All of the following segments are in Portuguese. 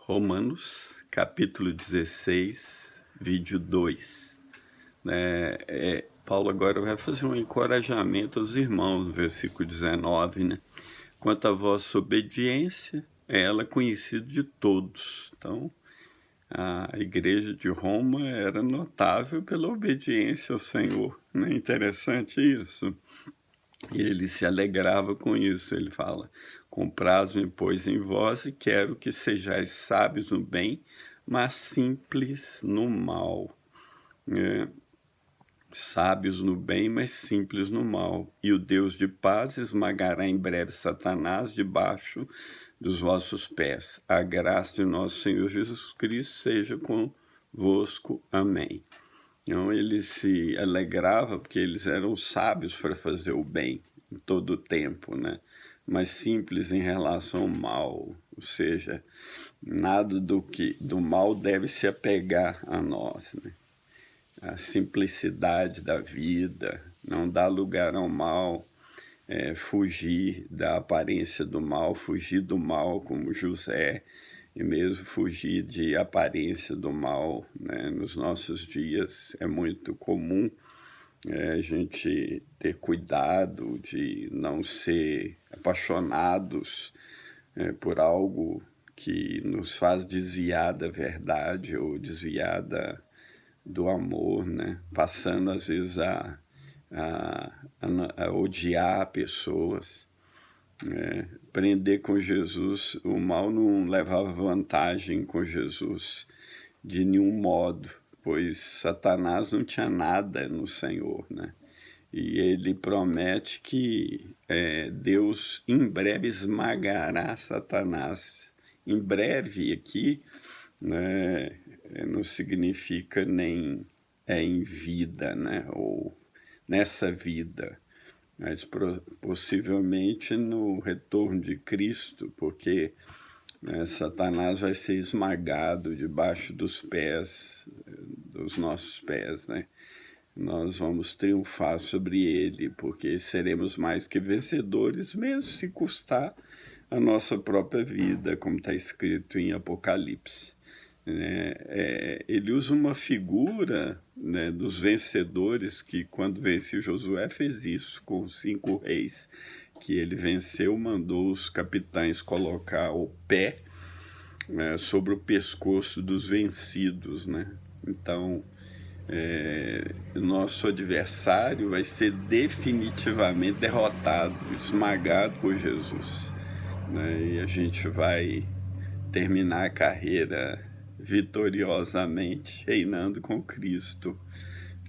Romanos, capítulo 16, vídeo 2. Paulo agora vai fazer um encorajamento aos irmãos, no versículo 19, né? Quanto à vossa obediência, ela é conhecida de todos. Então, a igreja de Roma era notável pela obediência ao Senhor. Não é interessante isso? E ele se alegrava com isso. Ele fala: compraz-me, pois, em vós, e quero que sejais sábios no bem, mas simples no mal. Sábios no bem, mas simples no mal. E o Deus de paz esmagará em breve Satanás debaixo dos vossos pés. A graça de nosso Senhor Jesus Cristo seja convosco. Amém. Então ele se alegrava porque eles eram sábios para fazer o bem em todo o tempo, né? Mas simples em relação ao mal, ou seja, nada do mal deve se apegar a nós, né? A simplicidade da vida, não dar lugar ao mal, fugir da aparência do mal, fugir do mal como José, e mesmo fugir de aparência do mal, né? Nos nossos dias é muito comum a gente ter cuidado de não ser apaixonados por algo que nos faz desviar da verdade ou desviar do amor, né? Passando às vezes a odiar pessoas. Aprender com Jesus, o mal não levava vantagem com Jesus de nenhum modo, pois Satanás não tinha nada no Senhor, né? E ele promete que Deus em breve esmagará Satanás. Em breve aqui, né, não significa nem em vida, né, ou nessa vida, mas possivelmente no retorno de Cristo, porque Satanás vai ser esmagado debaixo dos nossos pés, né? Nós vamos triunfar sobre ele, porque seremos mais que vencedores, mesmo se custar a nossa própria vida, como está escrito em Apocalipse. Ele usa uma figura, né, dos vencedores, que quando venceu Josué fez isso com os 5 reis que ele venceu, mandou os capitães colocar o pé sobre o pescoço dos vencidos, né? Então, nosso adversário vai ser definitivamente derrotado, esmagado por Jesus, né? E a gente vai terminar a carreira vitoriosamente, reinando com Cristo.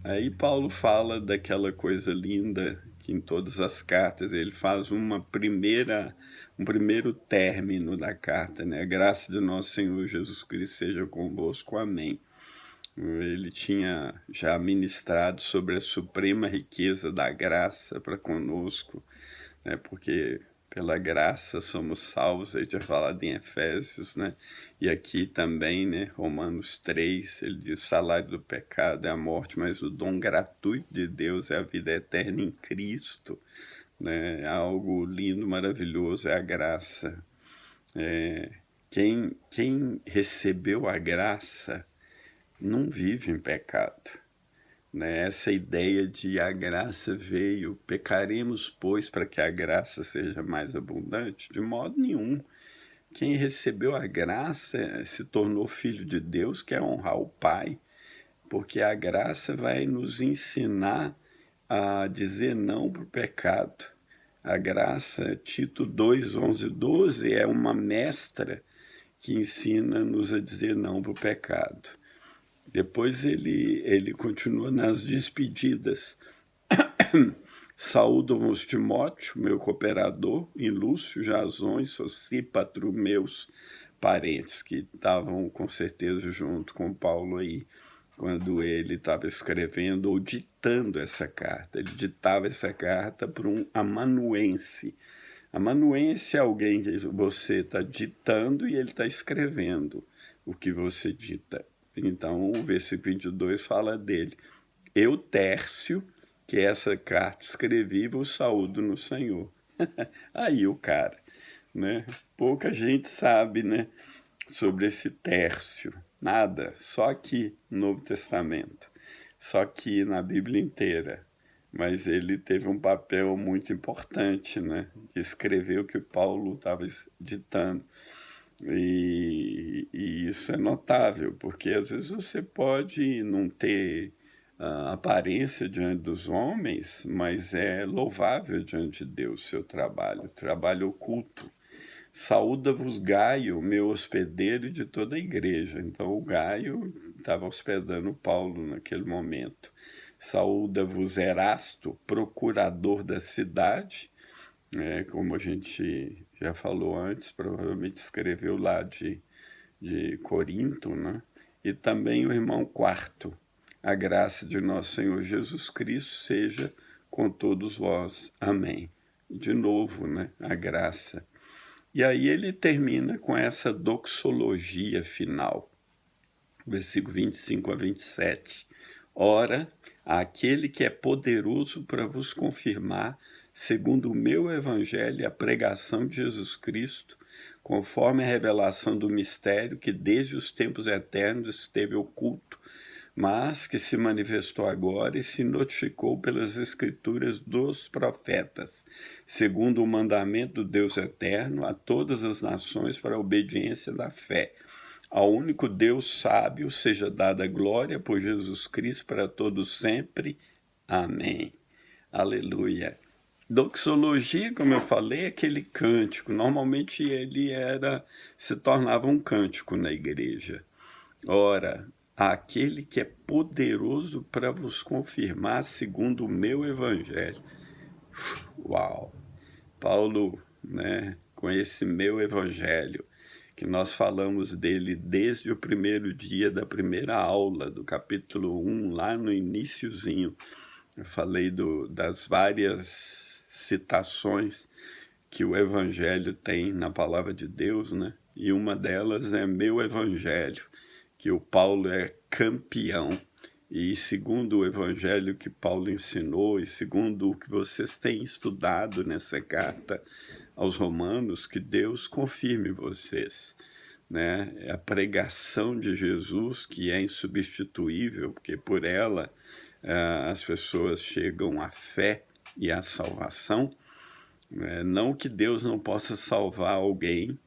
Aí Paulo fala daquela coisa linda que em todas as cartas ele faz um primeiro término da carta, né? A graça de nosso Senhor Jesus Cristo seja convosco. Amém. Ele tinha já ministrado sobre a suprema riqueza da graça para conosco, né? Porque pela graça somos salvos, ele tinha falado em Efésios, né? E aqui também, né, Romanos 3, ele diz: o salário do pecado é a morte, mas o dom gratuito de Deus é a vida eterna em Cristo, né? Algo lindo, maravilhoso é a graça. Quem recebeu a graça não vive em pecado, né? Essa ideia de a graça veio, pecaremos, pois, para que a graça seja mais abundante? De modo nenhum. Quem recebeu a graça se tornou filho de Deus, quer honrar o Pai, porque a graça vai nos ensinar a dizer não para o pecado. A graça, Tito 2, 11, 12, é uma mestra que ensina-nos a dizer não para o pecado. Depois ele continua nas despedidas. Saúdo-vos, Timóteo, meu cooperador, e Lúcio, Jasão e Sosípatro, meus parentes, que estavam com certeza junto com Paulo aí, quando ele estava escrevendo ou ditando essa carta. Ele ditava essa carta para um amanuense. Amanuense é alguém que você está ditando e ele está escrevendo o que você dita. Então, o versículo 22 fala dele. Eu, Tércio, que essa carta escrevi, vos saúdo no Senhor. Aí o cara, né? Pouca gente sabe, né? sobre esse Tércio. Nada, só aqui no Novo Testamento, só aqui na Bíblia inteira. Mas ele teve um papel muito importante, né? De escrever o que Paulo estava ditando. E isso é notável, porque às vezes você pode não ter aparência diante dos homens, mas é louvável diante de Deus seu trabalho oculto. Saúda-vos Gaio, meu hospedeiro, e de toda a igreja. Então o Gaio estava hospedando Paulo naquele momento. Saúda-vos Erasto, procurador da cidade, como a gente já falou antes, provavelmente escreveu lá de Corinto, né? E também o irmão Quarto. A graça de nosso Senhor Jesus Cristo seja com todos vós. Amém. De novo, né? A graça. E aí ele termina com essa doxologia final, versículo 25 a 27. Ora, aquele que é poderoso para vos confirmar, segundo o meu evangelho, a pregação de Jesus Cristo, conforme a revelação do mistério que desde os tempos eternos esteve oculto, mas que se manifestou agora e se notificou pelas escrituras dos profetas, segundo o mandamento do Deus eterno, a todas as nações para a obediência da fé. Ao único Deus sábio seja dada glória por Jesus Cristo para todos sempre. Amém. Aleluia. Doxologia, como eu falei, é aquele cântico. Normalmente ele se tornava um cântico na igreja. Ora, aquele que é poderoso para vos confirmar segundo o meu evangelho. Uau! Paulo, né, com esse meu evangelho, que nós falamos dele desde o primeiro dia da primeira aula, do capítulo 1, lá no iniciozinho. Eu falei das várias citações que o evangelho tem na palavra de Deus, né? E uma delas é meu evangelho, que o Paulo é campeão. E segundo o evangelho que Paulo ensinou, e segundo o que vocês têm estudado nessa carta aos Romanos, que Deus confirme vocês, né? É a pregação de Jesus, que é insubstituível, porque por ela as pessoas chegam à fé e à salvação. Não que Deus não possa salvar alguém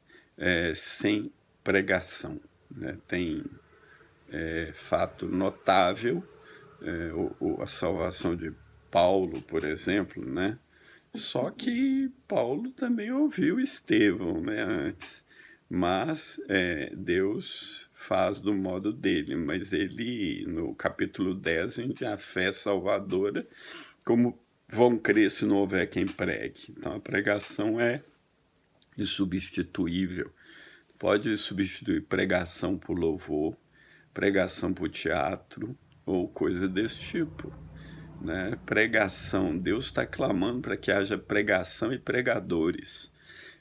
sem pregação, né? Tem fato notável, a salvação de Paulo, por exemplo, né? Só que Paulo também ouviu Estevão, né, antes. Mas Deus faz do modo dele. Mas ele, no capítulo 10, a gente, a fé salvadora, como vão crer se não houver quem pregue. Então a pregação é insubstituível. Pode substituir pregação por louvor, pregação por teatro ou coisa desse tipo, né? Pregação, Deus está clamando para que haja pregação e pregadores,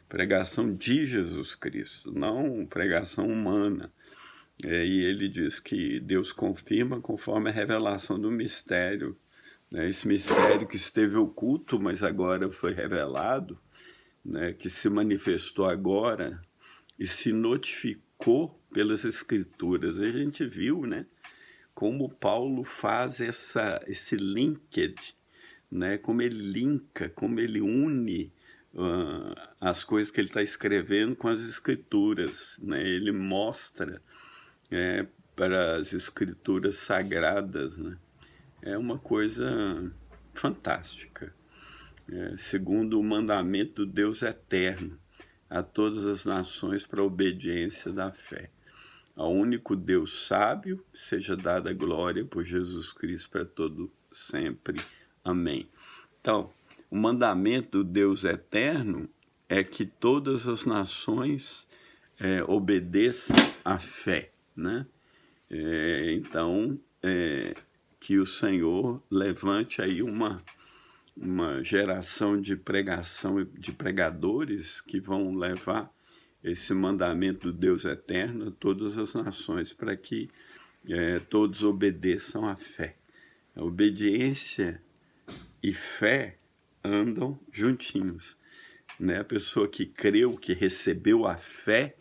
pregação de Jesus Cristo, não pregação humana. E ele diz que Deus confirma conforme a revelação do mistério, né? Esse mistério que esteve oculto, mas agora foi revelado, né? Que se manifestou agora e se notificou pelas Escrituras. A gente viu, né, como Paulo faz esse linkage, né, como ele linka, como ele une as coisas que ele está escrevendo com as Escrituras, né? Ele mostra para as Escrituras sagradas, né? É uma coisa fantástica. Segundo o mandamento do Deus eterno, a todas as nações para a obediência da fé. Ao único Deus sábio seja dada glória por Jesus Cristo para todo sempre. Amém. Então, o mandamento do Deus eterno é que todas as nações obedeçam à fé, né? Então, que o Senhor levante aí uma geração de pregação, de pregadores que vão levar esse mandamento do Deus eterno a todas as nações, para que todos obedeçam à fé. A obediência e fé andam juntinhos, né? A pessoa que creu, que recebeu a fé,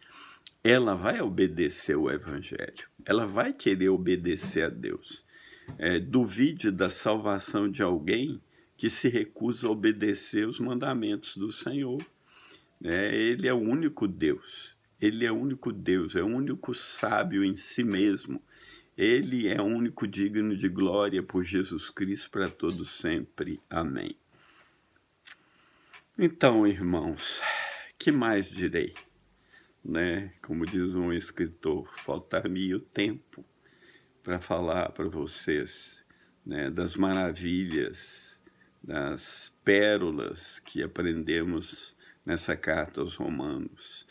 ela vai obedecer o Evangelho, ela vai querer obedecer a Deus. Duvide da salvação de alguém que se recusa a obedecer os mandamentos do Senhor. Ele é o único Deus, ele é o único Deus, é o único sábio em si mesmo. Ele é o único digno de glória por Jesus Cristo para todos sempre. Amém. Então, irmãos, que mais direi? Como diz um escritor, faltar-me o tempo para falar para vocês, das maravilhas, das pérolas que aprendemos nessa carta aos Romanos,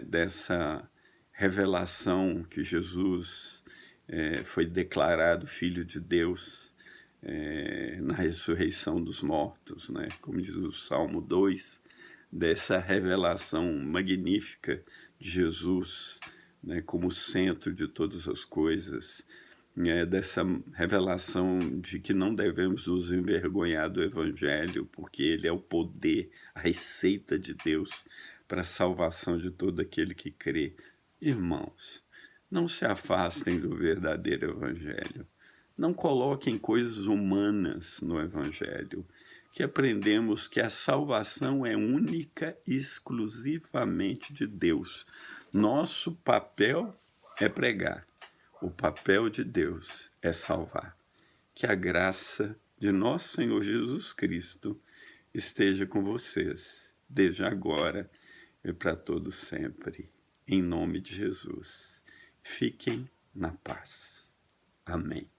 dessa revelação que Jesus foi declarado Filho de Deus na ressurreição dos mortos, como diz o Salmo 2, dessa revelação magnífica de Jesus como centro de todas as coisas, dessa revelação de que não devemos nos envergonhar do Evangelho, porque ele é o poder, a receita de Deus para a salvação de todo aquele que crê. Irmãos, não se afastem do verdadeiro Evangelho. Não coloquem coisas humanas no Evangelho, que aprendemos que a salvação é única e exclusivamente de Deus. Nosso papel é pregar. O papel de Deus é salvar. Que a graça de nosso Senhor Jesus Cristo esteja com vocês, desde agora e para todos sempre. Em nome de Jesus. Fiquem na paz. Amém.